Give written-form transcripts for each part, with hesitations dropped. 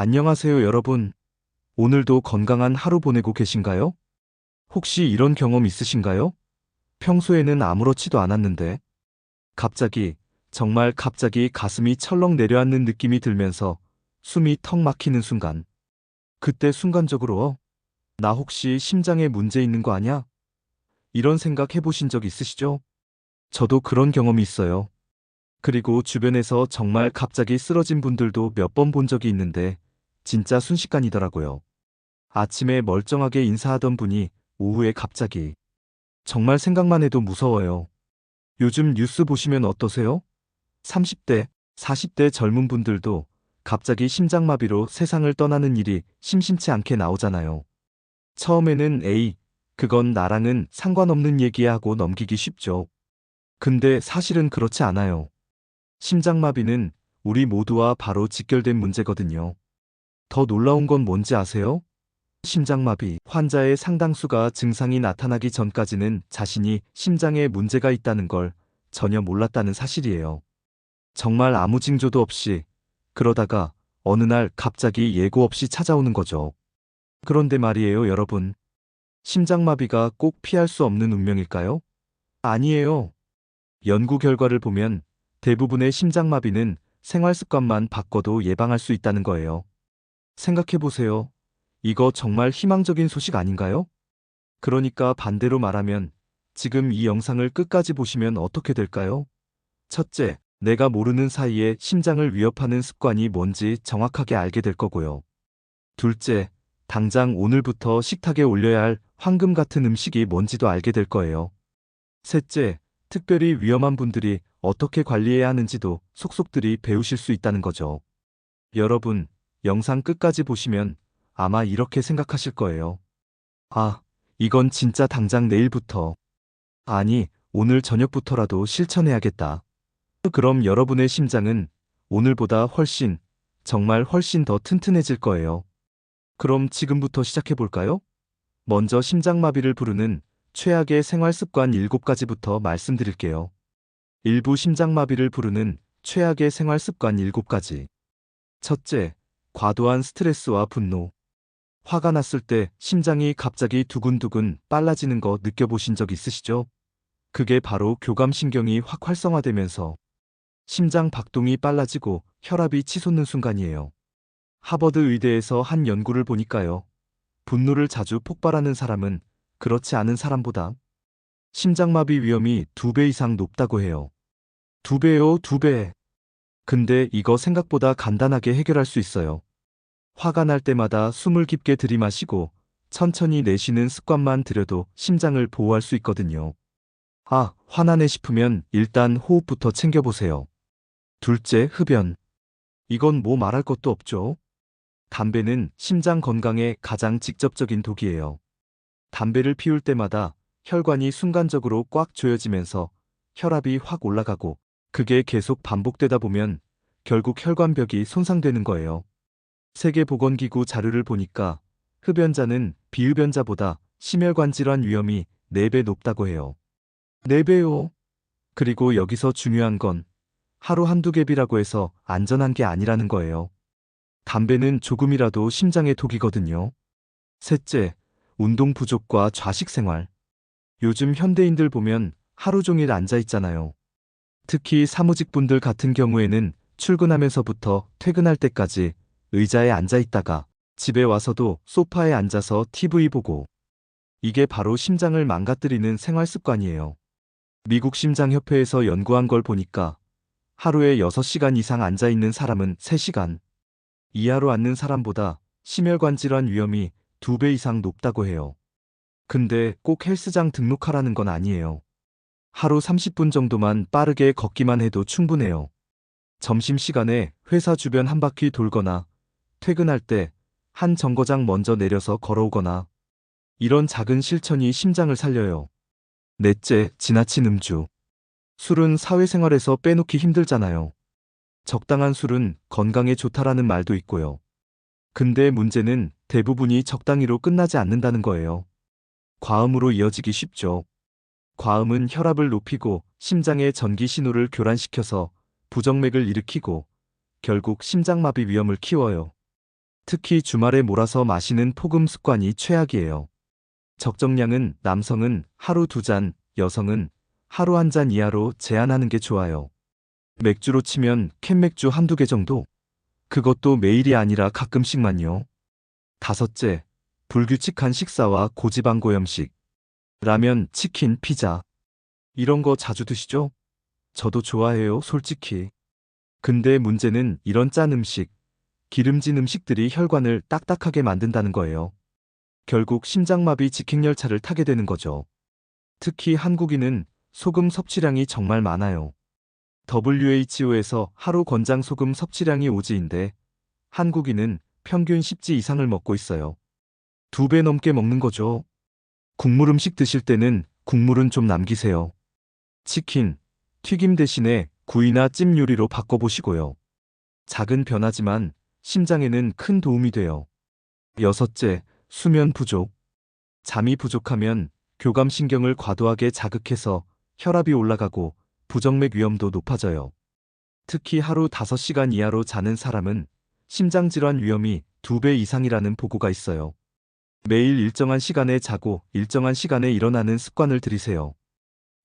안녕하세요, 여러분. 오늘도 건강한 하루 보내고 계신가요? 혹시 이런 경험 있으신가요? 평소에는 아무렇지도 않았는데, 갑자기, 정말 갑자기 가슴이 철렁 내려앉는 느낌이 들면서 숨이 턱 막히는 순간. 그때 순간적으로, 나 혹시 심장에 문제 있는 거 아냐? 이런 생각 해보신 적 있으시죠? 저도 그런 경험이 있어요. 그리고 주변에서 정말 갑자기 쓰러진 분들도 몇 번 본 적이 있는데, 진짜 순식간이더라고요. 아침에 멀쩡하게 인사하던 분이 오후에 갑자기. 정말 생각만 해도 무서워요. 요즘 뉴스 보시면 어떠세요? 30대, 40대 젊은 분들도 갑자기 심장마비로 세상을 떠나는 일이 심심치 않게 나오잖아요. 처음에는 에이, 그건 나랑은 상관없는 얘기야 하고 넘기기 쉽죠. 근데 사실은 그렇지 않아요. 심장마비는 우리 모두와 바로 직결된 문제거든요. 더 놀라운 건 뭔지 아세요? 심장마비 환자의 상당수가 증상이 나타나기 전까지는 자신이 심장에 문제가 있다는 걸 전혀 몰랐다는 사실이에요. 정말 아무 징조도 없이 그러다가 어느 날 갑자기 예고 없이 찾아오는 거죠. 그런데 말이에요, 여러분. 심장마비가 꼭 피할 수 없는 운명일까요? 아니에요. 연구 결과를 보면 대부분의 심장마비는 생활 습관만 바꿔도 예방할 수 있다는 거예요. 생각해 보세요. 이거 정말 희망적인 소식 아닌가요? 그러니까 반대로 말하면 지금 이 영상을 끝까지 보시면 어떻게 될까요? 첫째, 내가 모르는 사이에 심장을 위협하는 습관이 뭔지 정확하게 알게 될 거고요. 둘째, 당장 오늘부터 식탁에 올려야 할 황금 같은 음식이 뭔지도 알게 될 거예요. 셋째, 특별히 위험한 분들이 어떻게 관리해야 하는지도 속속들이 배우실 수 있다는 거죠. 여러분, 영상 끝까지 보시면 아마 이렇게 생각하실 거예요. 아, 이건 진짜 당장 내일부터, 아니, 오늘 저녁부터라도 실천해야겠다. 그럼 여러분의 심장은 오늘보다 훨씬, 정말 훨씬 더 튼튼해질 거예요. 그럼 지금부터 시작해 볼까요? 먼저 심장마비를 부르는 최악의 생활 습관 7가지부터 말씀드릴게요. 일부 심장마비를 부르는 최악의 생활 습관 7가지. 첫째, 과도한 스트레스와 분노. 화가 났을 때 심장이 갑자기 두근두근 빨라지는 거 느껴보신 적 있으시죠? 그게 바로 교감신경이 확 활성화되면서 심장 박동이 빨라지고 혈압이 치솟는 순간이에요. 하버드 의대에서 한 연구를 보니까요. 분노를 자주 폭발하는 사람은 그렇지 않은 사람보다 심장마비 위험이 2배 이상 높다고 해요. 2배요, 2배. 근데 이거 생각보다 간단하게 해결할 수 있어요. 화가 날 때마다 숨을 깊게 들이마시고 천천히 내쉬는 습관만 들여도 심장을 보호할 수 있거든요. 아, 화나네 싶으면 일단 호흡부터 챙겨보세요. 둘째, 흡연. 이건 뭐 말할 것도 없죠. 담배는 심장 건강에 가장 직접적인 독이에요. 담배를 피울 때마다 혈관이 순간적으로 꽉 조여지면서 혈압이 확 올라가고 그게 계속 반복되다 보면 결국 혈관벽이 손상되는 거예요. 세계보건기구 자료를 보니까 흡연자는 비흡연자보다 심혈관 질환 위험이 4배 높다고 해요. 4배요. 그리고 여기서 중요한 건 하루 한두 갭이라고 해서 안전한 게 아니라는 거예요. 담배는 조금이라도 심장에 독이거든요. 셋째, 운동 부족과 좌식 생활. 요즘 현대인들 보면 하루 종일 앉아 있잖아요. 특히 사무직분들 같은 경우에는 출근하면서부터 퇴근할 때까지 의자에 앉아 있다가 집에 와서도 소파에 앉아서 TV 보고. 이게 바로 심장을 망가뜨리는 생활 습관이에요. 미국 심장협회에서 연구한 걸 보니까 하루에 6시간 이상 앉아 있는 사람은 3시간 이하로 앉는 사람보다 심혈관 질환 위험이 2배 이상 높다고 해요. 근데 꼭 헬스장 등록하라는 건 아니에요. 하루 30분 정도만 빠르게 걷기만 해도 충분해요. 점심시간에 회사 주변 한 바퀴 돌거나 퇴근할 때 한 정거장 먼저 내려서 걸어오거나 이런 작은 실천이 심장을 살려요. 넷째, 지나친 음주. 술은 사회생활에서 빼놓기 힘들잖아요. 적당한 술은 건강에 좋다라는 말도 있고요. 근데 문제는 대부분이 적당히로 끝나지 않는다는 거예요. 과음으로 이어지기 쉽죠. 과음은 혈압을 높이고 심장의 전기 신호를 교란시켜서 부정맥을 일으키고 결국 심장마비 위험을 키워요. 특히 주말에 몰아서 마시는 폭음 습관이 최악이에요. 적정량은 남성은 하루 2잔, 여성은 하루 1잔 이하로 제한하는 게 좋아요. 맥주로 치면 캔맥주 한두 개 정도? 그것도 매일이 아니라 가끔씩만요. 다섯째, 불규칙한 식사와 고지방 고염식. 라면, 치킨, 피자. 이런 거 자주 드시죠? 저도 좋아해요, 솔직히. 근데 문제는 이런 짠 음식, 기름진 음식들이 혈관을 딱딱하게 만든다는 거예요. 결국 심장마비 직행열차를 타게 되는 거죠. 특히 한국인은 소금 섭취량이 정말 많아요. WHO에서 하루 권장 소금 섭취량이 5지인데 한국인은 평균 10지 이상을 먹고 있어요. 2배 넘게 먹는 거죠. 국물 음식 드실 때는 국물은 좀 남기세요. 치킨, 튀김 대신에 구이나 찜 요리로 바꿔보시고요. 작은 변화지만 심장에는 큰 도움이 돼요. 여섯째, 수면 부족. 잠이 부족하면 교감신경을 과도하게 자극해서 혈압이 올라가고 부정맥 위험도 높아져요. 특히 하루 5시간 이하로 자는 사람은 심장질환 위험이 2배 이상이라는 보고가 있어요. 매일 일정한 시간에 자고 일정한 시간에 일어나는 습관을 들이세요.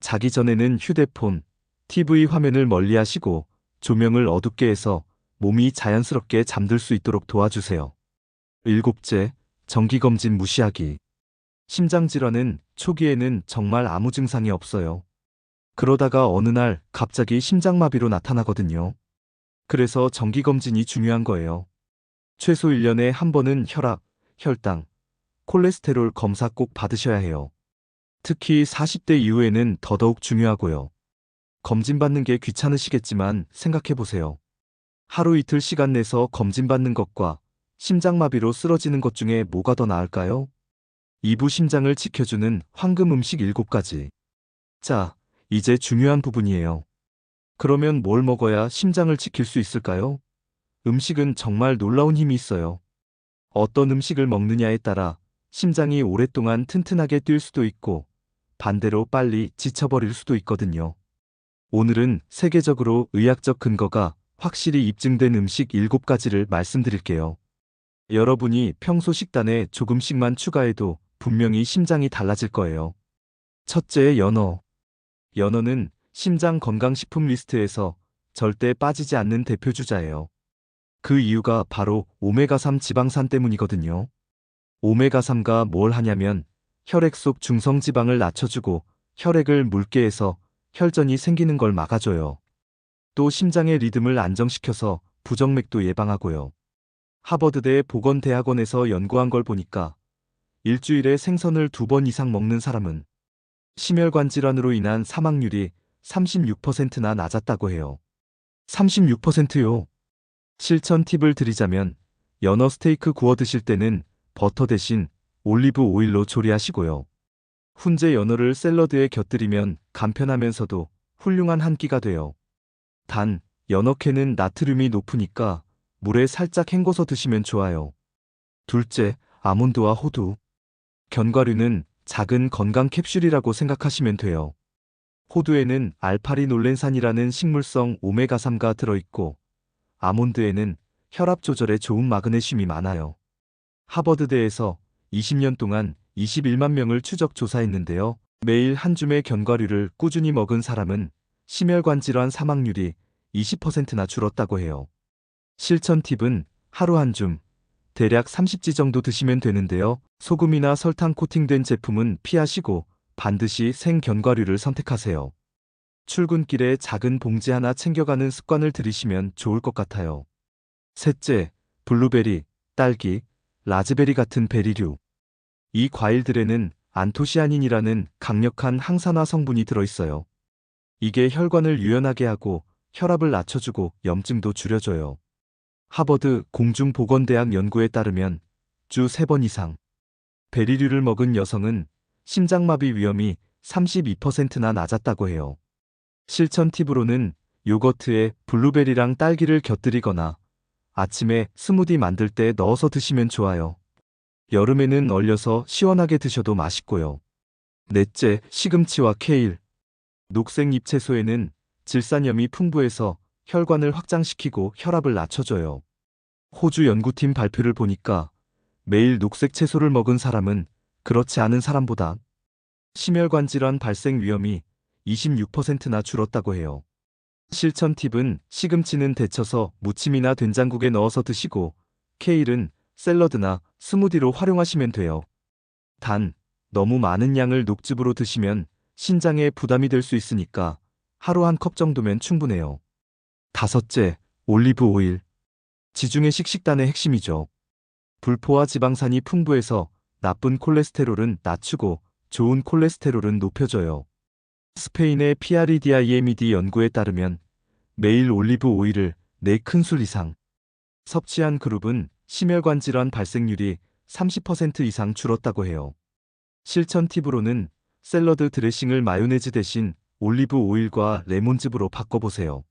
자기 전에는 휴대폰, TV 화면을 멀리 하시고 조명을 어둡게 해서 몸이 자연스럽게 잠들 수 있도록 도와주세요. 일곱째, 정기검진 무시하기. 심장질환은 초기에는 정말 아무 증상이 없어요. 그러다가 어느 날 갑자기 심장마비로 나타나거든요. 그래서 정기검진이 중요한 거예요. 최소 1년에 한 번은 혈압, 혈당, 콜레스테롤 검사 꼭 받으셔야 해요. 특히 40대 이후에는 더더욱 중요하고요. 검진받는 게 귀찮으시겠지만 생각해보세요. 하루 이틀 시간 내서 검진받는 것과 심장마비로 쓰러지는 것 중에 뭐가 더 나을까요? 이부 심장을 지켜주는 황금 음식 7가지. 자, 이제 중요한 부분이에요. 그러면 뭘 먹어야 심장을 지킬 수 있을까요? 음식은 정말 놀라운 힘이 있어요. 어떤 음식을 먹느냐에 따라 심장이 오랫동안 튼튼하게 뛸 수도 있고 반대로 빨리 지쳐버릴 수도 있거든요. 오늘은 세계적으로 의학적 근거가 확실히 입증된 음식 7가지를 말씀드릴게요. 여러분이 평소 식단에 조금씩만 추가해도 분명히 심장이 달라질 거예요. 첫째, 연어. 연어는 심장 건강식품 리스트에서 절대 빠지지 않는 대표 주자예요. 그 이유가 바로 오메가3 지방산 때문이거든요. 오메가3가 뭘 하냐면 혈액 속 중성지방을 낮춰주고 혈액을 묽게 해서 혈전이 생기는 걸 막아줘요. 또 심장의 리듬을 안정시켜서 부정맥도 예방하고요. 하버드대 보건대학원에서 연구한 걸 보니까 일주일에 생선을 2번 이상 먹는 사람은 심혈관 질환으로 인한 사망률이 36%나 낮았다고 해요. 36%요. 실천 팁을 드리자면 연어 스테이크 구워 드실 때는 버터 대신 올리브 오일로 조리하시고요. 훈제 연어를 샐러드에 곁들이면 간편하면서도 훌륭한 한 끼가 돼요. 단, 연어캐는 나트륨이 높으니까 물에 살짝 헹궈서 드시면 좋아요. 둘째, 아몬드와 호두. 견과류는 작은 건강 캡슐이라고 생각하시면 돼요. 호두에는 알파리놀렌산이라는 식물성 오메가3가 들어있고 아몬드에는 혈압 조절에 좋은 마그네슘이 많아요. 하버드대에서 20년 동안 21만 명을 추적 조사했는데요. 매일 한 줌의 견과류를 꾸준히 먹은 사람은 심혈관 질환 사망률이 20%나 줄었다고 해요. 실천 팁은 하루 한 줌, 대략 30지 정도 드시면 되는데요. 소금이나 설탕 코팅된 제품은 피하시고 반드시 생 견과류를 선택하세요. 출근길에 작은 봉지 하나 챙겨가는 습관을 들이시면 좋을 것 같아요. 셋째, 블루베리, 딸기, 라즈베리 같은 베리류. 이 과일들에는 안토시아닌이라는 강력한 항산화 성분이 들어있어요. 이게 혈관을 유연하게 하고 혈압을 낮춰주고 염증도 줄여줘요. 하버드 공중보건대학 연구에 따르면 주 3번 이상 베리류를 먹은 여성은 심장마비 위험이 32%나 낮았다고 해요. 실천 팁으로는 요거트에 블루베리랑 딸기를 곁들이거나 아침에 스무디 만들 때 넣어서 드시면 좋아요. 여름에는 얼려서 시원하게 드셔도 맛있고요. 넷째, 시금치와 케일. 녹색 잎채소에는 질산염이 풍부해서 혈관을 확장시키고 혈압을 낮춰줘요. 호주 연구팀 발표를 보니까 매일 녹색 채소를 먹은 사람은 그렇지 않은 사람보다 심혈관 질환 발생 위험이 26%나 줄었다고 해요. 실천 팁은 시금치는 데쳐서 무침이나 된장국에 넣어서 드시고 케일은 샐러드나 스무디로 활용하시면 돼요. 단, 너무 많은 양을 녹즙으로 드시면 신장에 부담이 될 수 있으니까 하루 한 컵 정도면 충분해요. 다섯째, 올리브 오일. 지중해식 식단의 핵심이죠. 불포화 지방산이 풍부해서 나쁜 콜레스테롤은 낮추고 좋은 콜레스테롤은 높여줘요. 스페인의 PREDIMED 연구에 따르면 매일 올리브 오일을 4큰술 이상 섭취한 그룹은 심혈관 질환 발생률이 30% 이상 줄었다고 해요. 실천 팁으로는 샐러드 드레싱을 마요네즈 대신 올리브 오일과 레몬즙으로 바꿔보세요.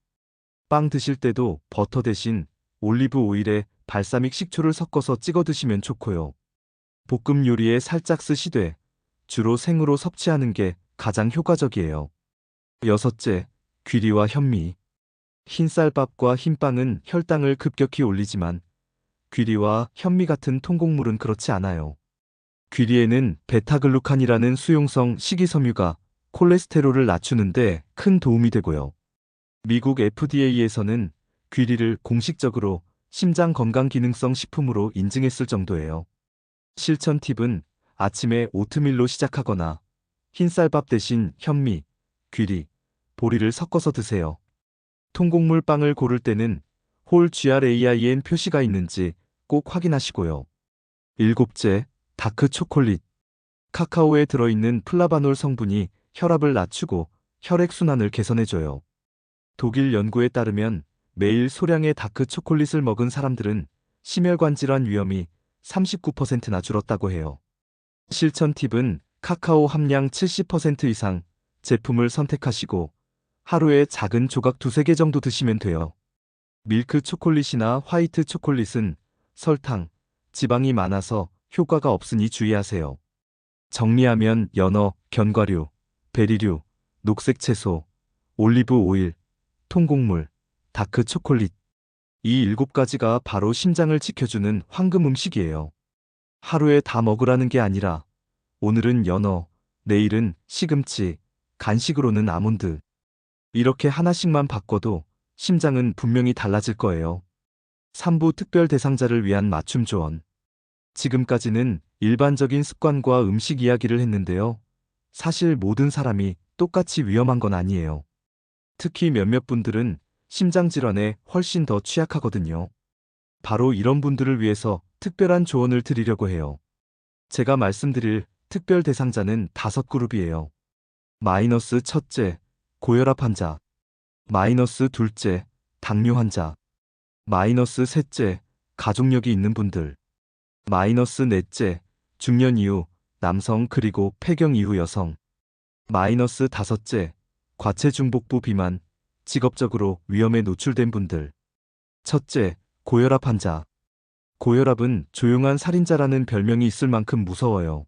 빵 드실 때도 버터 대신 올리브 오일에 발사믹 식초를 섞어서 찍어 드시면 좋고요. 볶음 요리에 살짝 쓰시되 주로 생으로 섭취하는 게 가장 효과적이에요. 여섯째, 귀리와 현미. 흰쌀밥과 흰빵은 혈당을 급격히 올리지만 귀리와 현미 같은 통곡물은 그렇지 않아요. 귀리에는 베타글루칸이라는 수용성 식이섬유가 콜레스테롤을 낮추는데 큰 도움이 되고요. 미국 FDA에서는 귀리를 공식적으로 심장 건강 기능성 식품으로 인증했을 정도예요. 실천 팁은 아침에 오트밀로 시작하거나 흰쌀밥 대신 현미, 귀리, 보리를 섞어서 드세요. 통곡물 빵을 고를 때는 홀 GRAIN 표시가 있는지 꼭 확인하시고요. 일곱째, 다크 초콜릿. 카카오에 들어있는 플라바놀 성분이 혈압을 낮추고 혈액순환을 개선해줘요. 독일 연구에 따르면 매일 소량의 다크 초콜릿을 먹은 사람들은 심혈관 질환 위험이 39%나 줄었다고 해요. 실천 팁은 카카오 함량 70% 이상 제품을 선택하시고 하루에 작은 조각 2~3개 정도 드시면 돼요. 밀크 초콜릿이나 화이트 초콜릿은 설탕, 지방이 많아서 효과가 없으니 주의하세요. 정리하면 연어, 견과류, 베리류, 녹색 채소, 올리브 오일, 통곡물, 다크 초콜릿. 이 7가지가 바로 심장을 지켜주는 황금 음식이에요. 하루에 다 먹으라는 게 아니라 오늘은 연어, 내일은 시금치, 간식으로는 아몬드. 이렇게 하나씩만 바꿔도 심장은 분명히 달라질 거예요. 3부 특별 대상자를 위한 맞춤 조언. 지금까지는 일반적인 습관과 음식 이야기를 했는데요. 사실 모든 사람이 똑같이 위험한 건 아니에요. 특히 몇몇 분들은 심장질환에 훨씬 더 취약하거든요. 바로 이런 분들을 위해서 특별한 조언을 드리려고 해요. 제가 말씀드릴 특별 대상자는 5그룹이에요. 마이너스 첫째, 고혈압 환자. 마이너스 둘째, 당뇨 환자. 마이너스 셋째, 가족력이 있는 분들. 마이너스 넷째, 중년 이후 남성 그리고 폐경 이후 여성. 마이너스 다섯째, 과체중복부 비만, 직업적으로 위험에 노출된 분들. 첫째, 고혈압 환자. 고혈압은 조용한 살인자라는 별명이 있을 만큼 무서워요.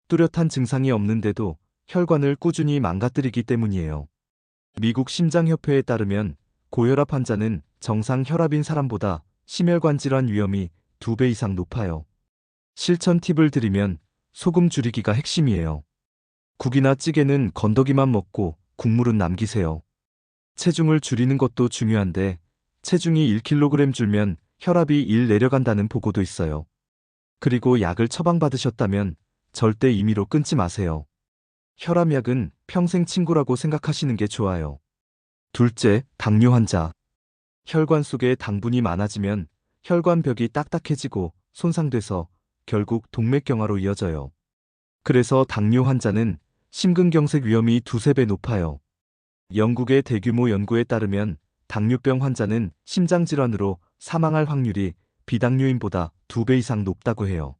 뚜렷한 증상이 없는데도 혈관을 꾸준히 망가뜨리기 때문이에요. 미국 심장협회에 따르면 고혈압 환자는 정상 혈압인 사람보다 심혈관 질환 위험이 2배 이상 높아요. 실천 팁을 드리면 소금 줄이기가 핵심이에요. 국이나 찌개는 건더기만 먹고 국물은 남기세요. 체중을 줄이는 것도 중요한데 체중이 1kg 줄면 혈압이 1 내려간다는 보고도 있어요. 그리고 약을 처방받으셨다면 절대 임의로 끊지 마세요. 혈압약은 평생 친구라고 생각하시는 게 좋아요. 둘째, 당뇨 환자. 혈관 속에 당분이 많아지면 혈관벽이 딱딱해지고 손상돼서 결국 동맥경화로 이어져요. 그래서 당뇨 환자는 심근경색 위험이 2~3배 높아요. 영국의 대규모 연구에 따르면 당뇨병 환자는 심장질환으로 사망할 확률이 비당뇨인보다 2배 이상 높다고 해요.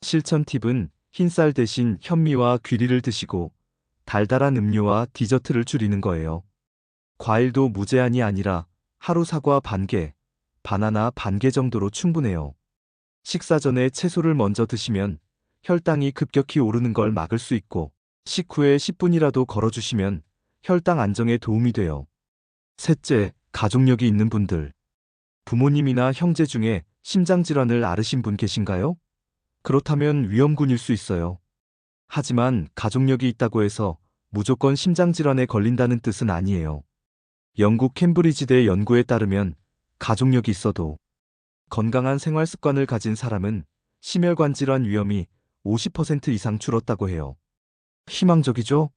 실천 팁은 흰쌀 대신 현미와 귀리를 드시고 달달한 음료와 디저트를 줄이는 거예요. 과일도 무제한이 아니라 하루 사과 반 개, 바나나 반 개 정도로 충분해요. 식사 전에 채소를 먼저 드시면 혈당이 급격히 오르는 걸 막을 수 있고 식후에 10분이라도 걸어주시면 혈당 안정에 도움이 돼요. 셋째, 가족력이 있는 분들. 부모님이나 형제 중에 심장질환을 앓으신 분 계신가요? 그렇다면 위험군일 수 있어요. 하지만 가족력이 있다고 해서 무조건 심장질환에 걸린다는 뜻은 아니에요. 영국 캠브리지대 연구에 따르면 가족력이 있어도 건강한 생활 습관을 가진 사람은 심혈관 질환 위험이 50% 이상 줄었다고 해요. 희망적이죠?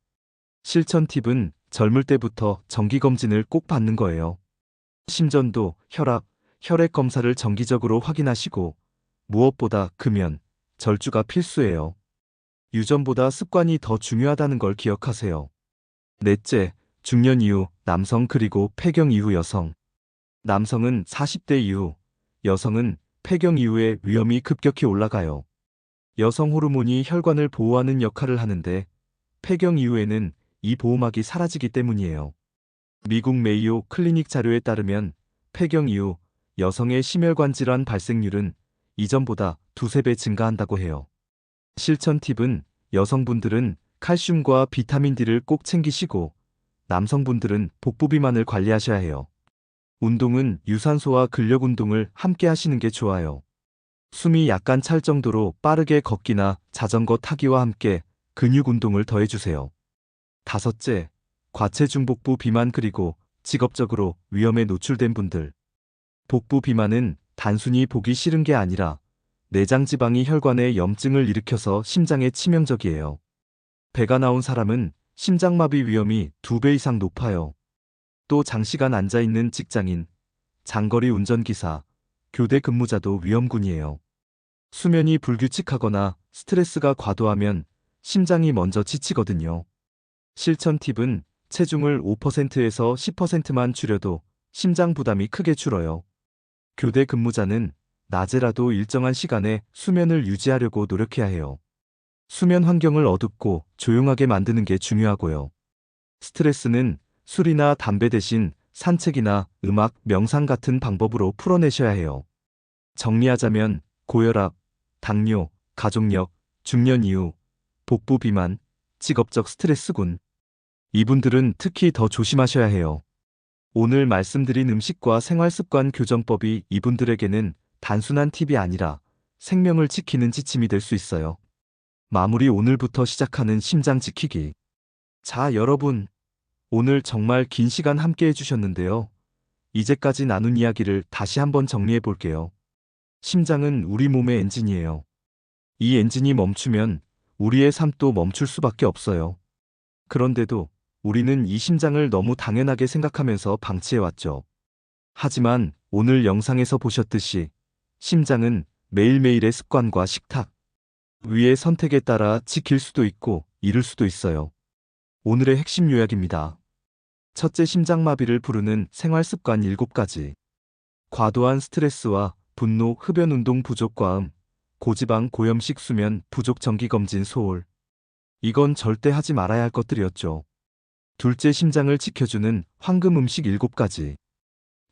실천 팁은 젊을 때부터 정기검진을 꼭 받는 거예요. 심전도, 혈압, 혈액 검사를 정기적으로 확인하시고 무엇보다 금연, 절주가 필수예요. 유전보다 습관이 더 중요하다는 걸 기억하세요. 넷째, 중년 이후 남성 그리고 폐경 이후 여성. 남성은 40대 이후, 여성은 폐경 이후에 위험이 급격히 올라가요. 여성 호르몬이 혈관을 보호하는 역할을 하는데 폐경 이후에는 이 보호막이 사라지기 때문이에요. 미국 메이오 클리닉 자료에 따르면 폐경 이후 여성의 심혈관 질환 발생률은 이전보다 두세 배 증가한다고 해요. 실천 팁은 여성분들은 칼슘과 비타민 D를 꼭 챙기시고 남성분들은 복부 비만을 관리하셔야 해요. 운동은 유산소와 근력 운동을 함께 하시는 게 좋아요. 숨이 약간 찰 정도로 빠르게 걷기나 자전거 타기와 함께 근육 운동을 더해주세요. 다섯째, 과체중 복부 비만 그리고 직업적으로 위험에 노출된 분들. 복부 비만은 단순히 보기 싫은 게 아니라 내장 지방이 혈관에 염증을 일으켜서 심장에 치명적이에요. 배가 나온 사람은 심장마비 위험이 2배 이상 높아요. 또 장시간 앉아있는 직장인, 장거리 운전기사, 교대 근무자도 위험군이에요. 수면이 불규칙하거나 스트레스가 과도하면 심장이 먼저 지치거든요. 실천 팁은 체중을 5%에서 10%만 줄여도 심장 부담이 크게 줄어요. 교대 근무자는 낮에라도 일정한 시간에 수면을 유지하려고 노력해야 해요. 수면 환경을 어둡고 조용하게 만드는 게 중요하고요. 스트레스는 술이나 담배 대신 산책이나 음악, 명상 같은 방법으로 풀어내셔야 해요. 정리하자면 고혈압, 당뇨, 가족력, 중년 이후, 복부 비만, 직업적 스트레스군. 이분들은 특히 더 조심하셔야 해요. 오늘 말씀드린 음식과 생활습관 교정법이 이분들에게는 단순한 팁이 아니라 생명을 지키는 지침이 될 수 있어요. 마무리 오늘부터 시작하는 심장 지키기. 자, 여러분. 오늘 정말 긴 시간 함께 해주셨는데요. 이제까지 나눈 이야기를 다시 한번 정리해 볼게요. 심장은 우리 몸의 엔진이에요. 이 엔진이 멈추면 우리의 삶도 멈출 수밖에 없어요. 그런데도 우리는 이 심장을 너무 당연하게 생각하면서 방치해왔죠. 하지만 오늘 영상에서 보셨듯이 심장은 매일매일의 습관과 식탁, 위의 선택에 따라 지킬 수도 있고 잃을 수도 있어요. 오늘의 핵심 요약입니다. 첫째, 심장마비를 부르는 생활습관 7가지. 과도한 스트레스와 분노, 흡연 운동 부족, 과음, 고지방, 고염식, 수면 부족, 정기검진, 소홀. 이건 절대 하지 말아야 할 것들이었죠. 둘째, 심장을 지켜주는 황금 음식 7가지.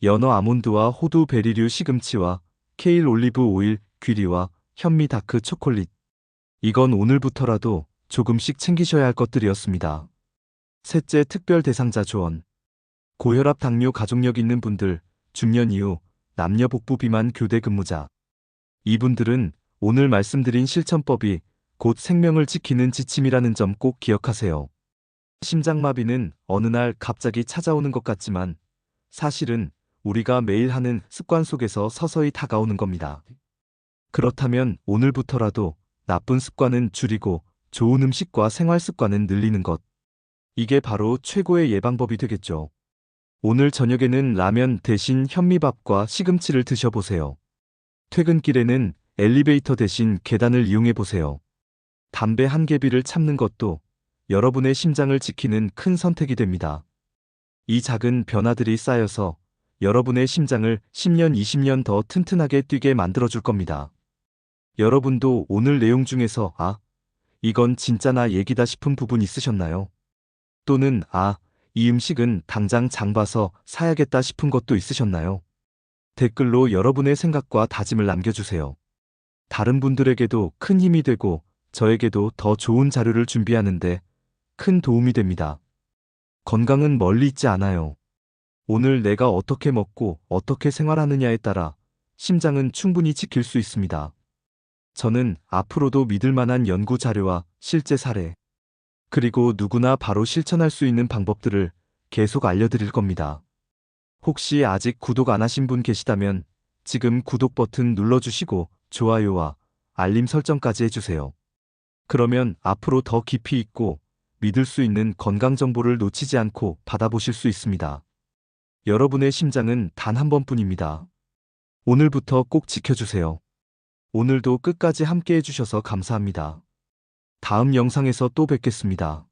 연어, 아몬드와 호두, 베리류, 시금치와 케일, 올리브 오일, 귀리와 현미, 다크 초콜릿. 이건 오늘부터라도 조금씩 챙기셔야 할 것들이었습니다. 셋째, 특별 대상자 조언. 고혈압, 당뇨, 가족력 있는 분들, 중년 이후, 남녀 복부 비만, 교대 근무자. 이분들은 오늘 말씀드린 실천법이 곧 생명을 지키는 지침이라는 점 꼭 기억하세요. 심장마비는 어느 날 갑자기 찾아오는 것 같지만 사실은 우리가 매일 하는 습관 속에서 서서히 다가오는 겁니다. 그렇다면 오늘부터라도 나쁜 습관은 줄이고 좋은 음식과 생활 습관은 늘리는 것. 이게 바로 최고의 예방법이 되겠죠. 오늘 저녁에는 라면 대신 현미밥과 시금치를 드셔보세요. 퇴근길에는 엘리베이터 대신 계단을 이용해보세요. 담배 한 개비를 참는 것도 여러분의 심장을 지키는 큰 선택이 됩니다. 이 작은 변화들이 쌓여서 여러분의 심장을 10년, 20년 더 튼튼하게 뛰게 만들어줄 겁니다. 여러분도 오늘 내용 중에서 이건 진짜 나 얘기다 싶은 부분 있으셨나요? 또는 이 음식은 당장 장 봐서 사야겠다 싶은 것도 있으셨나요? 댓글로 여러분의 생각과 다짐을 남겨주세요. 다른 분들에게도 큰 힘이 되고 저에게도 더 좋은 자료를 준비하는데 큰 도움이 됩니다. 건강은 멀리 있지 않아요. 오늘 내가 어떻게 먹고 어떻게 생활하느냐에 따라 심장은 충분히 지킬 수 있습니다. 저는 앞으로도 믿을 만한 연구 자료와 실제 사례, 그리고 누구나 바로 실천할 수 있는 방법들을 계속 알려드릴 겁니다. 혹시 아직 구독 안 하신 분 계시다면 지금 구독 버튼 눌러주시고 좋아요와 알림 설정까지 해주세요. 그러면 앞으로 더 깊이 있고 믿을 수 있는 건강 정보를 놓치지 않고 받아보실 수 있습니다. 여러분의 심장은 단 한 번뿐입니다. 오늘부터 꼭 지켜주세요. 오늘도 끝까지 함께 해주셔서 감사합니다. 다음 영상에서 또 뵙겠습니다.